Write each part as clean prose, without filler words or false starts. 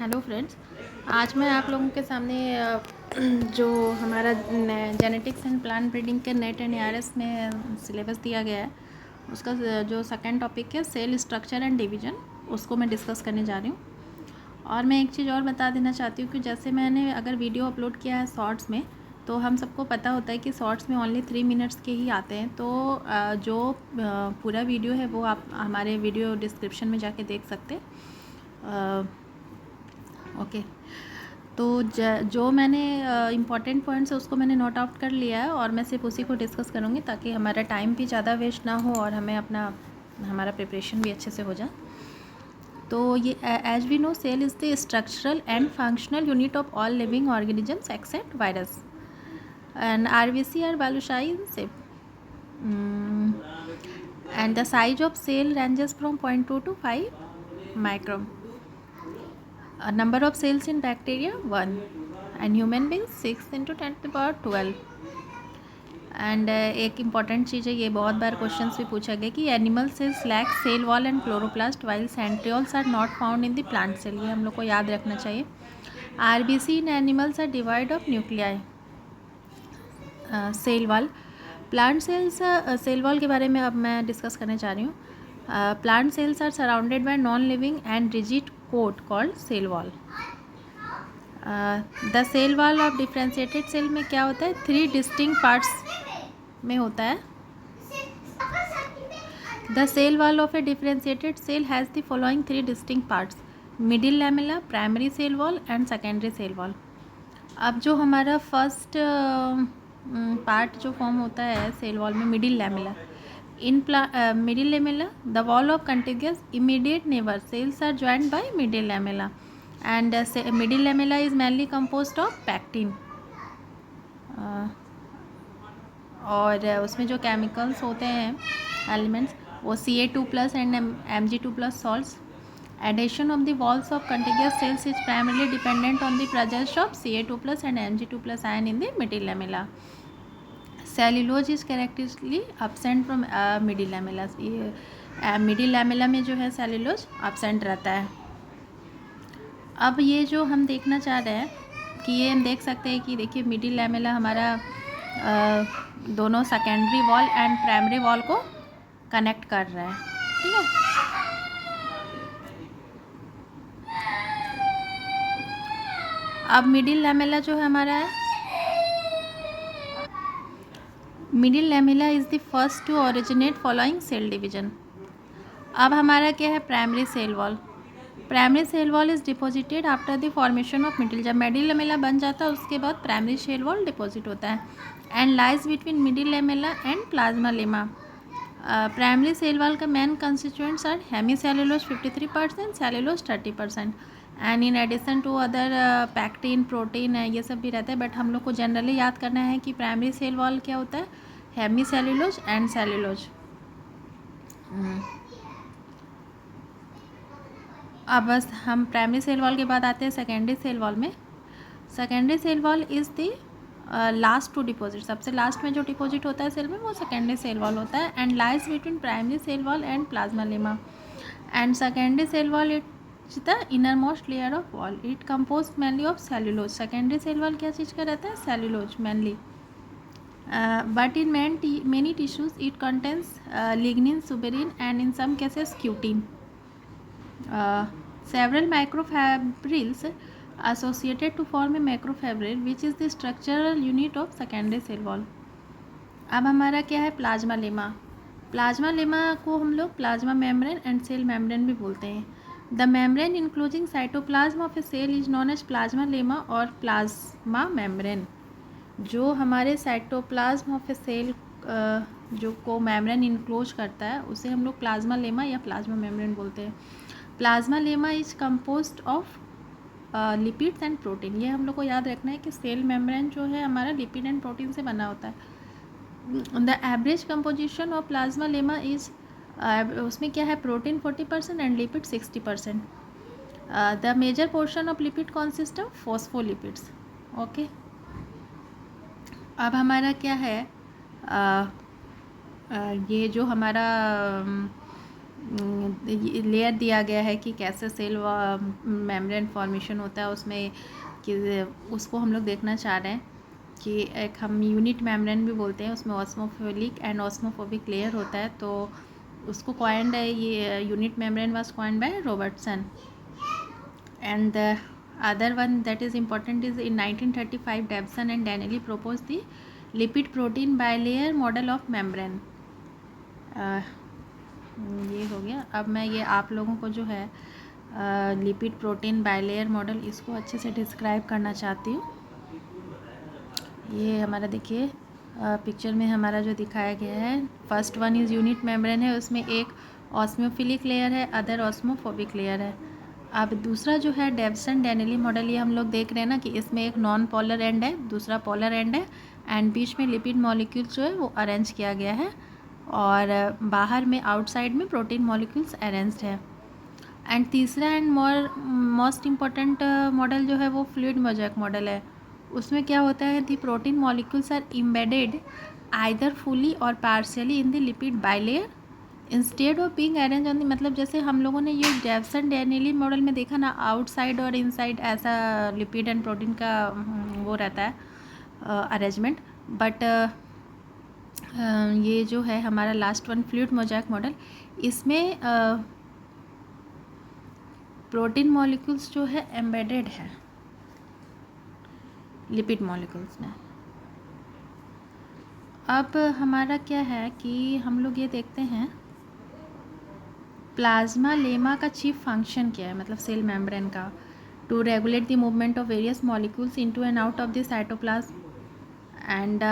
Hello friends, आज मैं आप लोगों के सामने जो हमारा जेनेटिक्स एंड प्लांट ब्रीडिंग के नेट एंड ARS में सिलेबस दिया गया है उसका जो सेकंड टॉपिक है सेल स्ट्रक्चर एंड डिवीजन, उसको मैं डिस्कस करने जा रही हूँ। और मैं एक चीज़ और बता देना चाहती हूँ कि जैसे मैंने अगर वीडियो अपलोड किया है शॉर्ट्स में, तो हम सबको पता होता है कि शॉर्ट्स में ओनली 3 मिनट्स के ही आते हैं। तो जो पूरा वीडियो है वो आप हमारे वीडियो डिस्क्रिप्शन में जाके देख सकते हैं। ओके, तो जो मैंने इम्पॉर्टेंट पॉइंट्स है उसको मैंने नोट आउट कर लिया है और मैं सिर्फ उसी को डिस्कस करूँगी ताकि हमारा टाइम भी ज़्यादा वेस्ट ना हो और हमें हमारा प्रिपरेशन भी अच्छे से हो जाए। तो ये as we know cell is the structural and functional unit of all living organisms except virus and RBC are बालूशाही shape and the size of cell ranges from 0.2 to 5 micron. Number of cells in bacteria 1 and human beings 6 into 10 to the power 12. And एक important चीज़ है, ये बहुत बार questions भी पूछा गया कि animal cells lack cell wall and chloroplast while centrioles are not found in the plant cell. ये हम लोग को याद रखना चाहिए। RBC in animals are devoid of nuclei. Cell wall plant cells, cell wall के बारे में अब मैं डिस्कस करने जा रही हूँ। Plant cells are surrounded by non living and rigid coat called cell wall. The cell wall of differentiated cell में क्या होता है, 3 डिस्टिंक्ट पार्ट्स में होता है। The cell wall of a differentiated cell has the following 3 distinct parts: middle lamella, primary cell wall and secondary cell wall. अब जो हमारा फर्स्ट पार्ट जो फॉर्म होता है सेल वॉल में, middle lamella. In middle lamella the wall of contiguous immediate neighbour cells are joined by middle lamella and middle lamella is mainly composed of pectin। और उसमें जो केमिकल्स होते हैं elements वो Ca2+ and Mg2+ salts। Adhesion of the walls of contiguous cells is primarily dependent on the presence of Ca2+ and Mg2+ ion in the middle lamella। Cellulose is characteristically absent from middle lamella। Middle lamella में जो है cellulose absent रहता है। अब ये जो हम देखना चाह रहे हैं कि ये हम देख सकते हैं कि देखिए मिडिल लैमेला हमारा दोनों secondary wall and primary wall को कनेक्ट कर रहा है, ठीक है। अब मिडिल लैमेला जो है हमारा है, middle lamella is the first to originate following cell division. अब हमारा क्या है, primary cell wall. Primary cell wall is deposited after the formation of middle. जब मिडिल लैमेला बन जाता है उसके बाद प्राइमरी सेल वॉल डिपॉजिट होता है and lies between middle lamella and plasma lemma. Primary cell wall का main constituents are hemicellulose 53%, cellulose 30%, and in addition to other pectin, protein ये सब भी रहता है। बट हम लोग को जनरली याद करना है कि प्राइमरी सेल वॉल क्या होता है, हेमी सेलुलोज एंड सेलुलोज। अब बस हम प्राइमरी सेल वॉल के बाद आते हैं सेकेंडरी सेल वॉल में। Secondary cell wall is the last to deposit. सबसे लास्ट में जो डिपॉजिट होता है सेल में वो सेकेंडरी सेल वॉल होता है and lies between primary cell wall and plasma lemma. And secondary cell wall it's the innermost layer of wall. It compose mainly of cellulose. Secondary cell wall क्या चीज़ का रहता है, cellulose mainly. But in many tissues it contains lignin, suberin and in some cases cutin। Several microfibrils associated to form a macrofibril which is the structural unit of secondary cell wall। अब हमारा क्या है, plasma lemma. Plasma lemma को हम लोग plasma membrane and cell membrane भी बोलते हैं। The membrane including cytoplasm of a cell is known as plasma lemma और प्लाज्मा मेम्ब्रेन। जो हमारे साइटोप्लाज्म ऑफ ए सेल जो को मेम्ब्रेन इनक्लोज करता है उसे हम लोग प्लाज्मा लेमा या प्लाज्मा मेम्ब्रेन बोलते हैं। Plasmalemma is composed of lipids and protein. ये हम लोग को याद रखना है कि सेल मेम्ब्रेन जो है हमारा लिपिड एंड प्रोटीन से बना होता है। The average composition of plasmalemma is, उसमें क्या है, protein 40% and lipid 60%। The major portion of lipid consist of phospholipids. Okay, अब हमारा क्या है, ये जो हमारा लेयर दिया गया है कि कैसे सेल मेम्ब्रेन फॉर्मेशन होता है उसमें, कि उसको हम लोग देखना चाह रहे हैं कि एक हम यूनिट मेम्ब्रेन भी बोलते हैं, उसमें ऑस्मोफिलिक एंड ऑस्मोफोबिक लेयर होता है। तो उसको कॉइंड है, ये unit membrane was coined by Robertson. And the other one that is important is in 1935 Davson and Danielli proposed the lipid protein bilayer model of membrane. ये हो गया। अब मैं ये आप लोगों को जो है लिपिड प्रोटीन बायलेयर मॉडल, इसको अच्छे से डिस्क्राइब करना चाहती हूँ। ये हमारा देखिए पिक्चर में हमारा जो दिखाया गया है, first one is unit membrane है, उसमें एक ऑस्मोफिलिक लेयर है, अदर ऑस्मोफोबिक लेयर है। अब दूसरा जो है डेवसन डैनियली मॉडल, ये हम लोग देख रहे हैं ना कि इसमें एक नॉन पोलर एंड है, दूसरा पोलर एंड है, एंड बीच में लिपिड मॉलिक्यूल्स जो है वो अरेंज किया गया है, और बाहर में आउटसाइड में प्रोटीन मॉलिक्यूल्स अरेंज्ड है। एंड तीसरा एंड मोस्ट इम्पॉर्टेंट मॉडल जो है वो फ्लूइड मोज़ेक मॉडल है। उसमें क्या होता है, the protein molecules are embedded either fully or partially in the lipid bilayer instead of being arrange on the, मतलब जैसे हम लोगों ने ये डेवसन डैनियली मॉडल में देखा ना, आउटसाइड और इनसाइड ऐसा लिपिड एंड प्रोटीन का वो रहता है अरेंजमेंट। बट ये जो है हमारा last one fluid mosaic model, इसमें प्रोटीन मॉलिक्यूल्स जो है एम्बेडेड है लिपिड मॉलिक्यूल्स में। अब हमारा क्या है कि हम लोग ये देखते हैं प्लाज्मा लेमा का चीफ फंक्शन क्या है, मतलब सेल मेम्ब्रेन का, to regulate the movement of various molecules into and out of the cytoplasm. And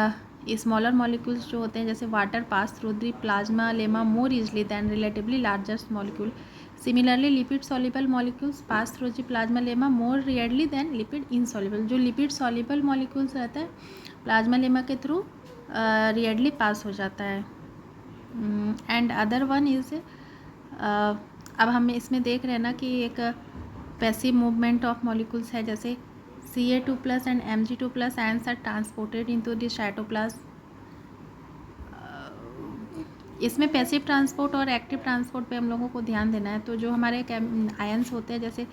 smaller molecules जो होते हैं जैसे water pass through the plasmalemma more easily than relatively largest molecule. Similarly lipid soluble molecules pass through the plasmalemma more rarely than lipid insoluble. जो lipid soluble molecules रहता है plasmalemma के through rarely पास हो जाता है। And other one is अब हम इसमें देख रहे हैं ना कि एक पैसिव मूवमेंट ऑफ मॉलिक्यूल्स है, जैसे Ca2+ and Mg2+ ions are transported into the cytoplasm। इसमें पैसिव ट्रांसपोर्ट और एक्टिव ट्रांसपोर्ट पे हम लोगों को ध्यान देना है। तो जो हमारे आयंस होते हैं जैसे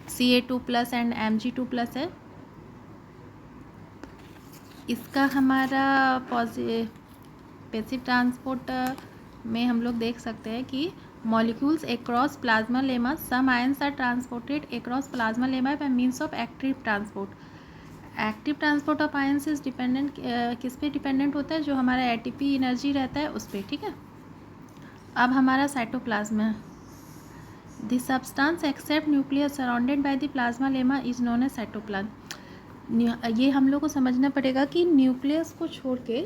Ca2+ एंड Mg2+ है, इसका हमारा पैसिव ट्रांसपोर्ट में हम लोग देख सकते हैं कि molecules across plasma lemma, some ions are transported across plasma lemma by means of active transport। Active transport of ions is dependent, किस पे डिपेंडेंट होता है, जो हमारा एटीपी एनर्जी रहता है उस पर, ठीक है। अब हमारा साइटोप्लाज्म है, the substance except nucleus surrounded by the plasmalemma is known as cytoplasm. ये हम लोग को समझना पड़ेगा कि न्यूक्लियस को छोड़ के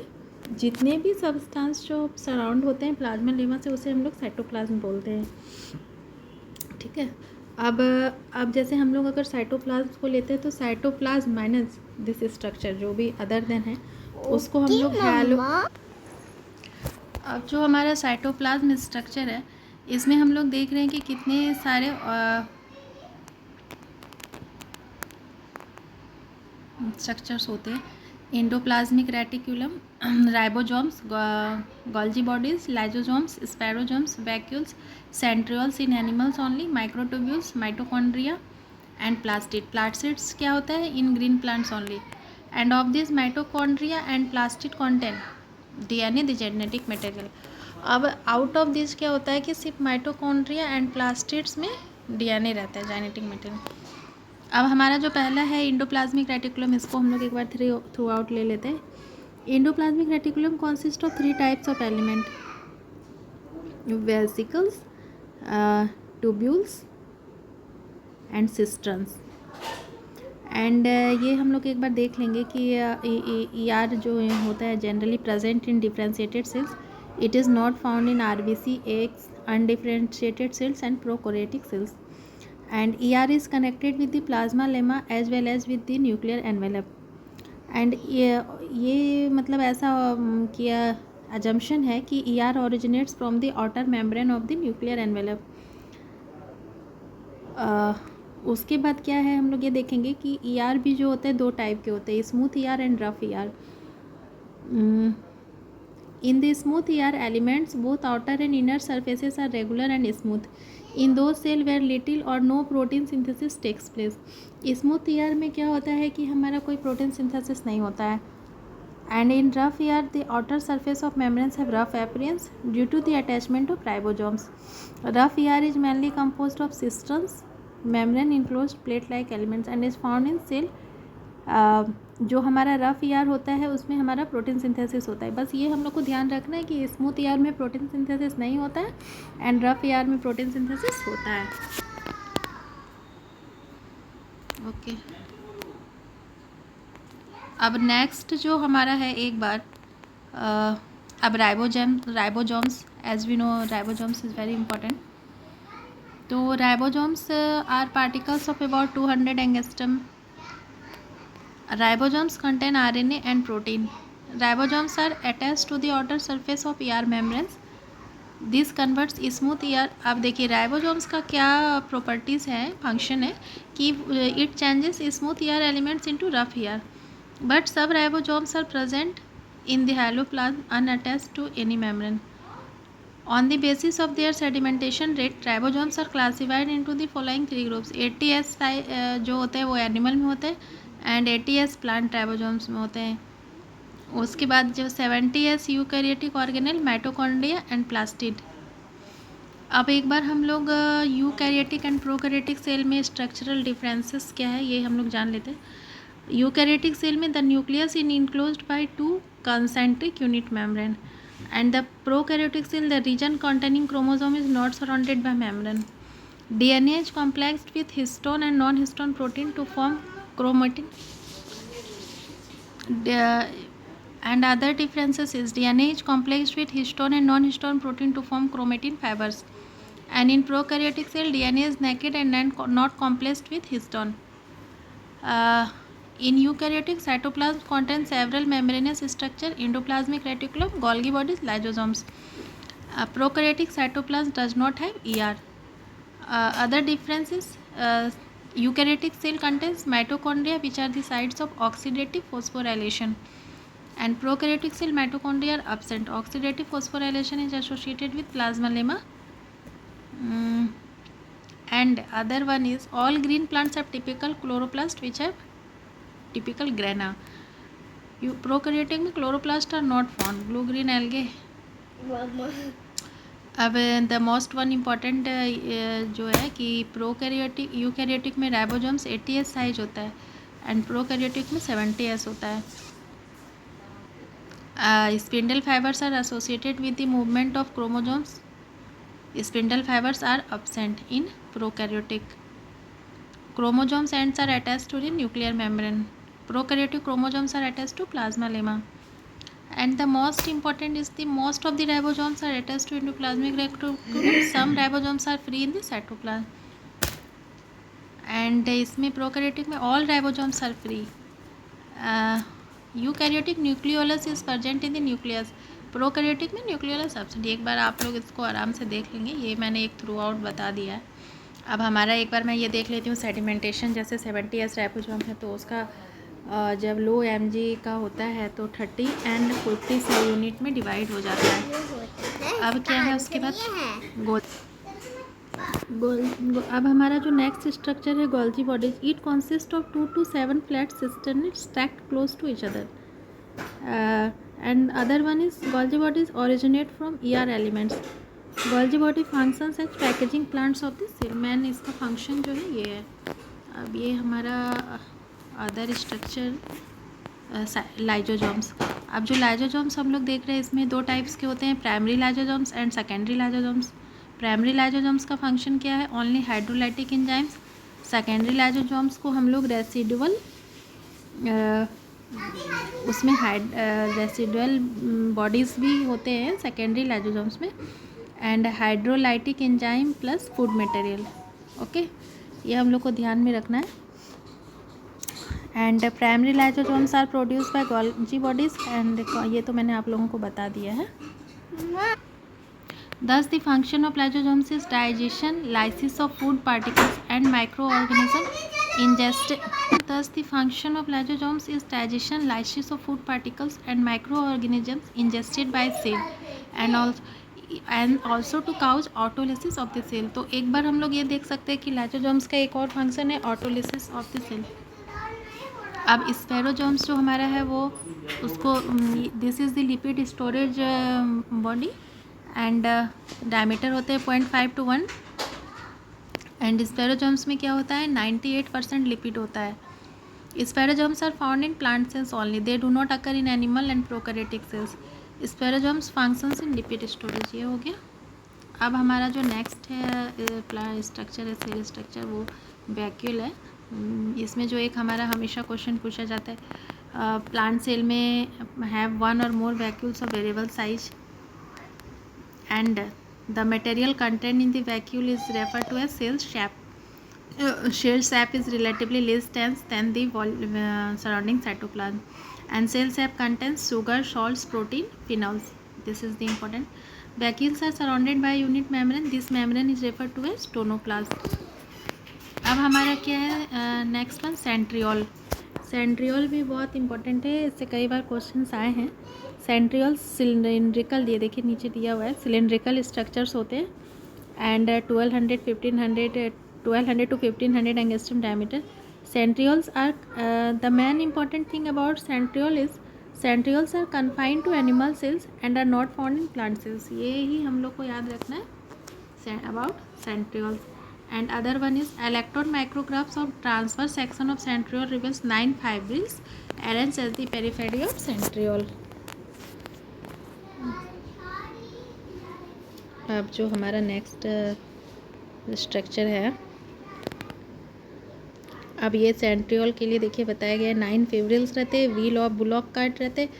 जितने भी सब्सटेंस जो सराउंड होते हैं प्लाज्मा लेमा से, उसे हम लोग साइटोप्लाज्म बोलते हैं, ठीक है। अब जैसे हम लोग अगर साइटोप्लाज्म को लेते हैं तो साइटोप्लाज्म माइनस दिस स्ट्रक्चर जो भी अदर देन है उसको हम लोग हैलो। अब जो हमारा साइटोप्लाज्म स्ट्रक्चर है इसमें हम लोग देख रहे हैं कि कितने सारे स्ट्रक्चर्स होते हैं। Endoplasmic reticulum, ribosomes, Golgi bodies, lysosomes, sphaerosomes, vacuoles, centrioles in animals only, microtubules, mitochondria and plastid. Plastids क्या होता है, in green plants only. And of this mitochondria and plastid content DNA the genetic material. अब out of this क्या होता है कि सिर्फ mitochondria and plastids में डीएनए रहता है, जेनेटिक मटेरियल। अब हमारा जो पहला है एंडोप्लाज्मिक रेटिकुलम, इसको हम लोग एक बार थ्रू आउट ले लेते हैं। Endoplasmic reticulum consist of 3 types of element, vesicles, tubules and cisterns. And ये हम लोग एक बार देख लेंगे कि ER जो होता है generally present in differentiated cells, it is not found in RBC, eggs, undifferentiated cells and prokaryotic cells. And ER is connected with the plasma lemma as well as with the nuclear envelope। and ये मतलब ऐसा किया assumption है कि ER originates from the outer membrane of the nuclear envelope। उसके बाद क्या है, हम लोग ये देखेंगे कि ER भी जो होते हैं 2 टाइप के होते हैं, smooth ER and rough ER। In the smooth ER elements, both outer and inner surfaces are regular and smooth. In those cells where little or no protein synthesis takes place. Smooth ER में क्या होता है कि हमारा कोई protein synthesis नहीं होता है. And in rough ER, the outer surface of membranes have rough appearance due to the attachment of ribosomes. Rough ER is mainly composed of cisterns, membrane enclosed plate-like elements, and is found in cell. जो हमारा rough ER होता है उसमें हमारा protein synthesis होता है. बस ये हम लोग को ध्यान रखना है कि स्मूथ ER में प्रोटीन सिंथेसिस नहीं होता है एंड रफ़ ER में प्रोटीन सिंथेसिस होता है. ओके. अब नेक्स्ट जो हमारा है एक बार अब ribosomes as we know ribosomes is very important. तो ribosomes are particles of about 200 angstrom. Ribosomes contain RNA and protein. Ribosomes are attached to the outer surface of ER membranes. This converts smooth ER. अब देखिए ribosomes का क्या properties है, function है कि it changes smooth ER elements into rough ER. But सब ribosomes are present in the haloplasm unattached to any membrane. On the basis of their sedimentation rate, ribosomes are classified into the following three groups. 80S जो होते हैं वो animal में होते हैं and 80S plant ribosomes में होते हैं. उसके बाद जो 70S eukaryotic organelle, mitochondria and plastid. अब एक बार हम लोग यूकैरियोटिक एंड प्रोकैरियोटिक सेल में स्ट्रक्चरल डिफरेंसेस क्या है ये हम लोग जान लेते हैं. यूकैरियोटिक सेल में the nucleus in enclosed by 2 concentric unit membrane, and the prokaryotic cell, the region containing chromosome is not surrounded by membrane. DNA is complexed with histone and non-histone protein to form chromatin. And other differences is DNA is complexed with histone and non-histone protein to form chromatin fibers. And in prokaryotic cell, DNA is naked and not complexed with histone. In eukaryotic, cytoplasm contains several membranous structure, endoplasmic reticulum, Golgi bodies, lysosomes. Prokaryotic cytoplasm does not have ER. Other differences, eukaryotic cell contains mitochondria, which are the sites of oxidative phosphorylation. And prokaryotic cell mitochondria are absent. Oxidative phosphorylation is associated with plasma lemma. And other one is all green plants have typical chloroplast, which have typical grana. Prokaryotic में chloroplast are not found. Blue green algae. अब the most one important जो है कि prokaryotic eukaryotic में ribosomes 80S size होता है and prokaryotic में 70S होता है. Spindle fibres are associated with the movement of chromosomes. Spindle fibres are absent in prokaryotic. Chromosomes ends are attached to the nuclear membrane. Prokaryotic chromosomes are attached to plasma lemma. And the most important is the most of the ribosomes are attached to endoplasmic reticulum. Some ribosomes are free in the cytoplasm. And इसमें prokaryotic में all ribosomes are free. Eukaryotic nucleolus is present in the nucleus. Prokaryotic में nucleolus absent. एक बार आप लोग इसको आराम से देख लेंगे, ये मैंने एक थ्रू आउट बता दिया है. अब हमारा एक बार मैं ये देख लेती हूँ सेडिमेंटेशन. जैसे 70S राइबोसोम है तो उसका जब लो mg का होता है तो 30 एंड 40 सेल यूनिट में डिवाइड हो जाता है. अब क्या है उसके बाद अब हमारा जो नेक्स्ट स्ट्रक्चर है Golgi bodies. It consist of 2 to 7 flat cistern stacked close to each other. And other one is Golgi bodies originate from ER elements. Golgi body functions as packaging plants of the cell. Man इसका function जो है ये है. अब ये हमारा other structure lysosomes. अब जो लाइजोसोम्स हम लोग देख रहे हैं इसमें 2 टाइप्स के होते हैं, primary lysosomes and secondary lysosomes. Primary lysosomes का फंक्शन क्या है? Only hydrolytic enzymes. Secondary lysosomes को हम लोग रेसिडुअल उसमें रेसिडुअल बॉडीज़ भी होते हैं सेकेंडरी लाइजोसोम्स में and hydrolytic enzyme plus food material. Okay, ये हम लोग को ध्यान में रखना है. And primary lysosomes are produce by Golgi bodies and ये तो मैंने आप लोगों को बता दिया है. Thus the function of lysosomes is digestion, lysis of food particles and microorganisms ingested. Thus, the function of lysosomes is digestion, lysis of food particles and microorganisms ingested by cell, and also to cause autolysis of the cell. तो एक बार हम लोग ये देख सकते हैं कि lysosomes का एक और फंक्शन है ऑटोलिसिस ऑफ द सेल. अब स्पेरोजोम्स जो हमारा है वो उसको this is the lipid storage body and diameter होते हैं 0.5 to 1. एंड स्पेरोजोम्स में क्या होता है 98% लिपिड होता है. Sphaerosomes are found in plant cells only, they do not occur in animal and prokaryotic cells. Sphaerosomes functions in lipid storage. ये हो गया. अब हमारा जो नेक्स्ट है स्ट्रक्चर है सेल स्ट्रक्चर वो वैक्यूल है. इसमें जो एक हमारा हमेशा क्वेश्चन पूछा जाता है प्लांट सेल में have one or more vacuoles of variable size and the material content in the vacuole is refer to as cell sap. Cell sap is relatively less dense than the surrounding cytoplasm, and cell sap contains sugar, salts, protein, phenols. This is the important. Vacuoles are surrounded by a unit membrane. This membrane is referred to as tonoplasm. अब हमारा क्या है next one centriole. Centriole भी बहुत important है, इससे कई बार questions आए हैं. सेंट्रियोल सिलेंड्रिकल, ये देखिए नीचे दिया हुआ है, सिलेंड्रिकल स्ट्रक्चर्स होते हैं and 1200 to 1500 angstrom diameter. Centrioles are the main important thing about centriole is centrioles are confined to animal cells and are not found in plant cells. ये ही हम लोग को याद रखना है about centrioles. And other one is electron micrographs of transverse section of centriole reveals 9 fibrils arranged as the periphery of centriole. अब जो हमारा नेक्स्ट स्ट्रक्चर है, अब ये सेंट्रियोल के लिए देखिए बताया गया है 9 फिब्रिल्स रहते हैं, व्हील ऑफ बुलॉक कार्ट रहते हैं.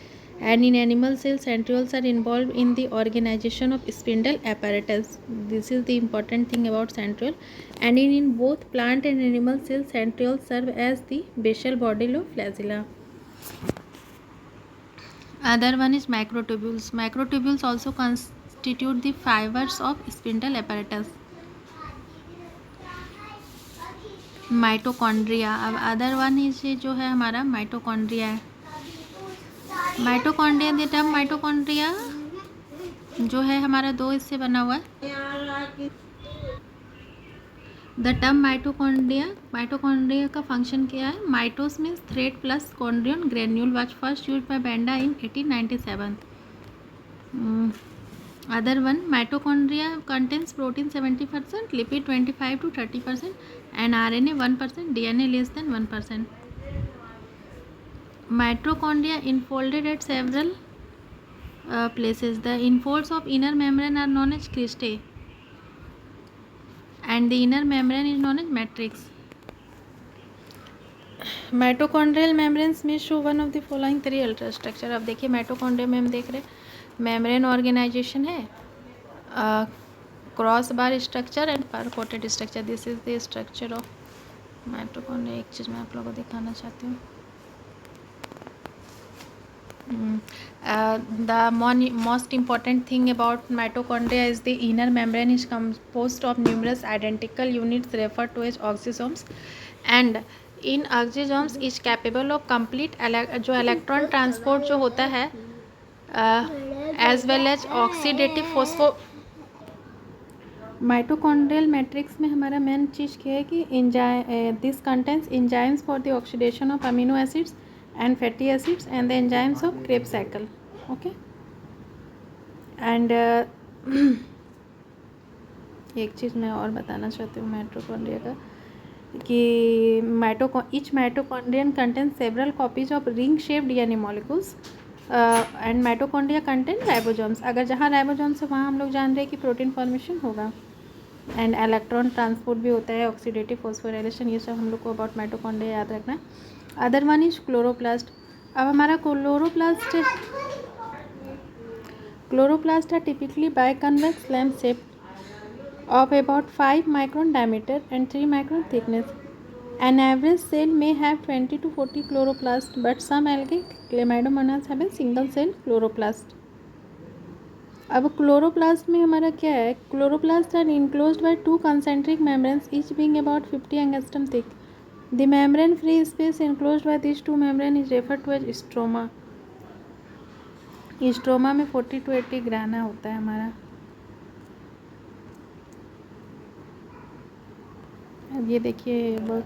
And in animal cell centrioles are involved in the organisation of spindle apparatus. This is the important thing about centriole. And in both plant and animal cell centriole serve as the basal body of flagella. Other one is microtubules. Microtubules also constitute the fibers of spindle apparatus. Mitochondria. अब other one is जो है हमारा mitochondria है. Mitochondria the term mitochondria जो है हमारा दो इससे बना हुआ है. द टर्म माइटोकॉन्ड्रिया का फंक्शन क्या है. Mitos means thread plus chondrion granule was first used by Benda in 1897. Other one, mitochondria contains protein 70%, lipid 25 to 30%, and RNA 1%, DNA less than 1%. Mitochondria infolded at several places. The infolds of inner membrane are known as cristae, and the inner membrane is known as matrix. Mitochondrial membranes may show one of the following three ultrastructure. अब देखिए mitochondria में हम देख रहे हैं membrane organisation है, cross bar structure and पर coated structure. This is the structure of mitochondria. एक चीज़ मैं आप लोगों को दिखाना चाहती हूँ. The most important thing about mitochondria is the inner membrane is composed of numerous identical units referred to as oxysomes, and in oxysomes is capable of complete जो electron transport जो होता है as well as oxidative phospho. Mitochondrial matrix में हमारा main चीज़ क्या है कि this contains enzymes for the oxidation of amino acids and fatty acids and the enzymes of Krebs cycle. Okay. And एक चीज़ मैं और बताना चाहती हूँ माइटोकॉन्ड्रिया का कि each mitochondrion contains several copies of ring shaped DNA molecules. And mitochondria content ribosomes. अगर जहाँ राइबोसोम्स है वहाँ हम लोग जान रहे हैं कि प्रोटीन फॉर्मेशन होगा एंड इलेक्ट्रॉन ट्रांसपोर्ट भी होता है, ऑक्सीडेटिव फॉस्फोराइलेशन. ये सब हम लोग को अबाउट माइटोकॉन्ड्रिया याद रखना है. Other one is chloroplast. अब हमारा क्लोरोप्लास्ट है typically biconvex lamp shape of about 5 micron diameter and 3 micron thickness. An average cell may have 20 to 40 chloroplasts, but some algae Chlamydomonas have a single cell chloroplast. अब chloroplast में हमारा क्या है, chloroplast are enclosed by 2 concentric membranes each being about 50 angstrom thick. The membrane free space enclosed by these two membrane is referred to as stroma. Stroma में 40 to 80 ग्राना होता है हमारा। अब ये देखिए word,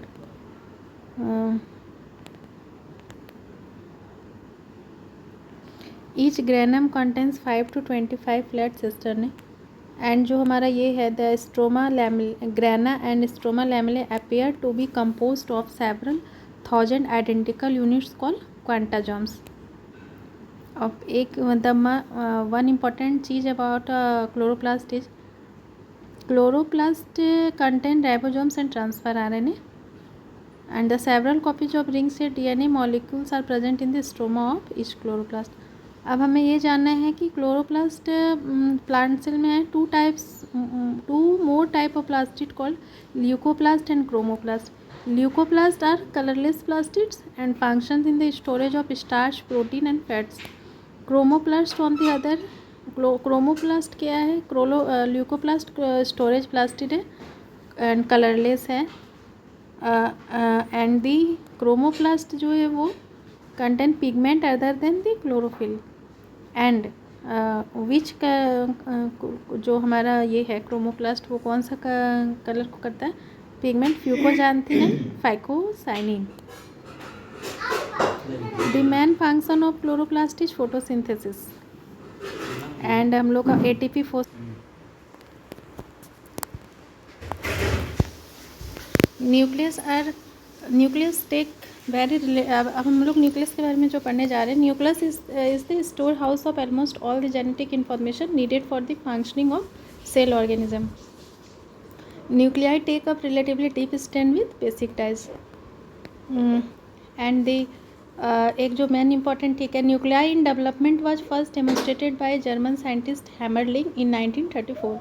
each granum contains 5 to 25 flat cisternae. And जो हमारा ये है the stroma grana and stroma lamellae appear to be composed of several thousand identical units called quantasomes. अब एक वन इम्पॉर्टेंट चीज़ about chloroplast is chloroplast contain ribosomes and transfer RNA and the several copies of ring shaped DNA molecules are present in the stroma of each chloroplast। अब हमें ये जानना है कि chloroplast plant cell में है two more type of plastid called leucoplast and chromoplast. Leucoplast are colourless plastids and functions in the storage of starch protein and fats. Chromoplast on the other, chromoplast क्या है, leucoplast storage plastid है and colourless है। And the chromoplast जो है वो contain pigment other than the chlorophyll and which जो हमारा ये है क्रोमोप्लास्ट वो कौन सा कलर को करता है, pigment fucoxanthin and phycocyanin. The main function of chloroplast is photosynthesis and हम लोग का एटीपी न्यूक्लियस टेक वेरी। अब हम लोग न्यूक्लियस के बारे में जो पढ़ने जा रहे हैं, nucleus is the storehouse of almost all the genetic information needed for the functioning of cell organism. Nuclei take up relatively deep stain with basic dyes and the एक जो मेन इंपॉर्टेंट ठीक है, nuclei in development was first demonstrated by German scientist Hammerling in 1934।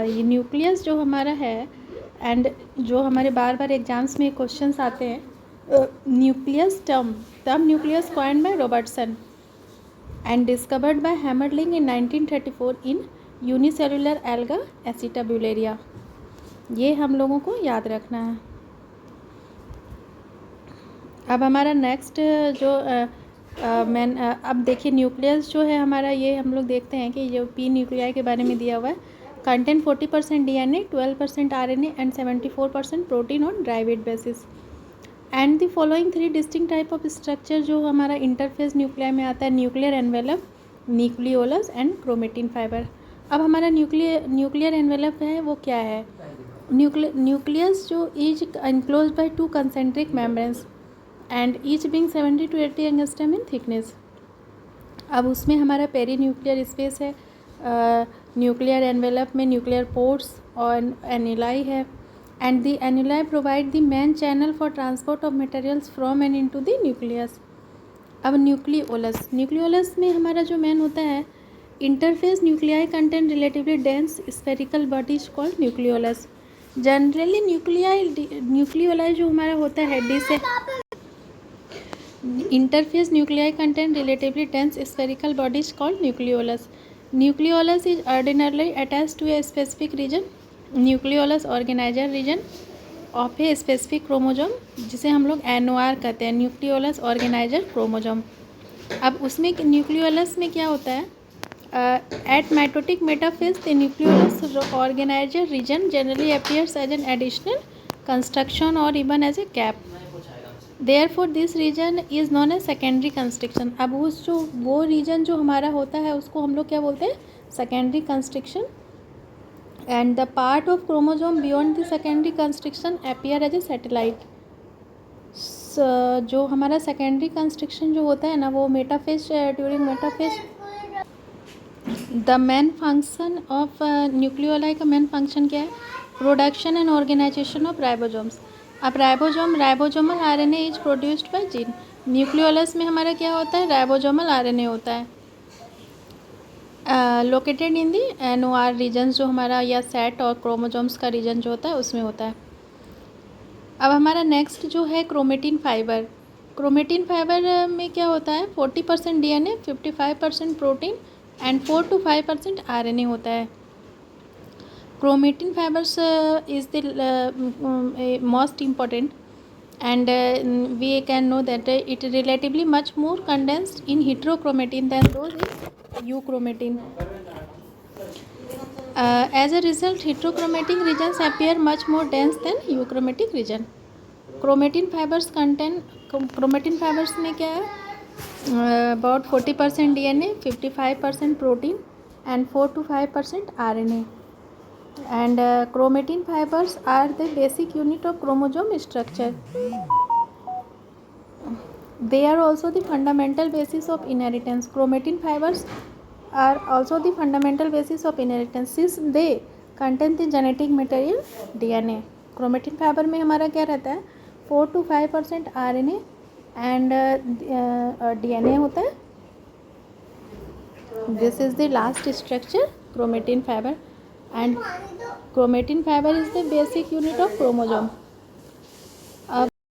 ये nucleus जो हमारा है and जो हमारे बार बार एग्जाम्स में क्वेश्चंस आते हैं, nucleus term nucleus coined by Robertson and discovered by Hammerling in 1934 in unicellular alga Acetabularia. ये हम लोगों को याद रखना है। अब हमारा नेक्स्ट जो अब देखिए न्यूक्लियस जो है हमारा, ये हम लोग देखते हैं कि जो पी न्यूक्लियाई के बारे में दिया हुआ है, contain 40% DNA, 12% RNA and 74% protein on dry weight basis. And the following 3 distinct type of structure जो हमारा इंटरफेस न्यूक्लियाई में आता है, nuclear envelope, nucleolus and chromatin fibre. अब हमारा न्यूक्लियर एनवेलप है वो क्या है, न्यूक्लियस जो is enclose by 2 concentric membranes and each being 70 to 80 angstrom in thickness. अब उसमें हमारा पेरी न्यूक्लियर स्पेस है, न्यूक्लियर एनवेलप में न्यूक्लियर पोर्ट्स और एन्यूलाई है and the annuli provide the main channel for transport of materials from and into the nucleus. अब nucleolus में हमारा जो मेन होता है, interphase nuclei contain relatively dense spherical bodies called nucleolus. Generally nucleoli जो हमारा होता है डी से interface nuclei contain relatively dense spherical bodies called nucleolus. Nucleolus is ordinarily attached to a specific region, nucleolus organizer region of a specific chromosome, जिसे हम लोग NOR कहते हैं, न्यूक्लियोलस ऑर्गेनाइजर क्रोमोजोम। अब उसमें न्यूक्लियोलस में क्या होता है, at mitotic metaphase the nucleolus organiser region generally appears as an additional construction or even as a cap. Therefore this region is known as secondary constriction। अब उस जो वो रीजन जो हमारा होता है उसको हम लोग क्या बोलते हैं, secondary constriction. And the part of chromosome beyond the secondary constriction appear as a satellite. जो हमारा सेकेंडरी कंस्ट्रिक्शन जो होता है ना, वो metaphase, during metaphase the main function of nucleoli का मेन फंक्शन क्या है, production and organisation of ribosomes. अब ribosomal RNA is produced by gene. Nucleolus में हमारा क्या होता है, राइबोसोमल आरएनए होता है, located in the NOR region जो हमारा, या सेट और क्रोमोसोम्स का रीजन जो होता है उसमें होता है। अब हमारा नेक्स्ट जो है क्रोमेटिन फाइबर। क्रोमेटिन फाइबर में क्या होता है, 40% DNA, 55% protein and 4 to 5% RNA होता है। chromatin fibers is the most important, and we can know that it relatively much more condensed in heterochromatin than those in euchromatin. As a result, heterochromatic regions appear much more dense than euchromatic region. Chromatin fibers में क्या है, about 40% DNA, 55% protein and 4 to 5% RNA. And chromatin fibers are the basic unit of chromosome structure. They are also the fundamental basis of inheritance. Chromatin fibers are also the fundamental basis of inheritance since they contain the genetic material DNA. Chromatin fiber में हमारा क्या रहता है, 4 to 5% RNA and DNA होता है. This is the last structure, chromatin fiber, and chromatin fiber is the basic unit of chromosome.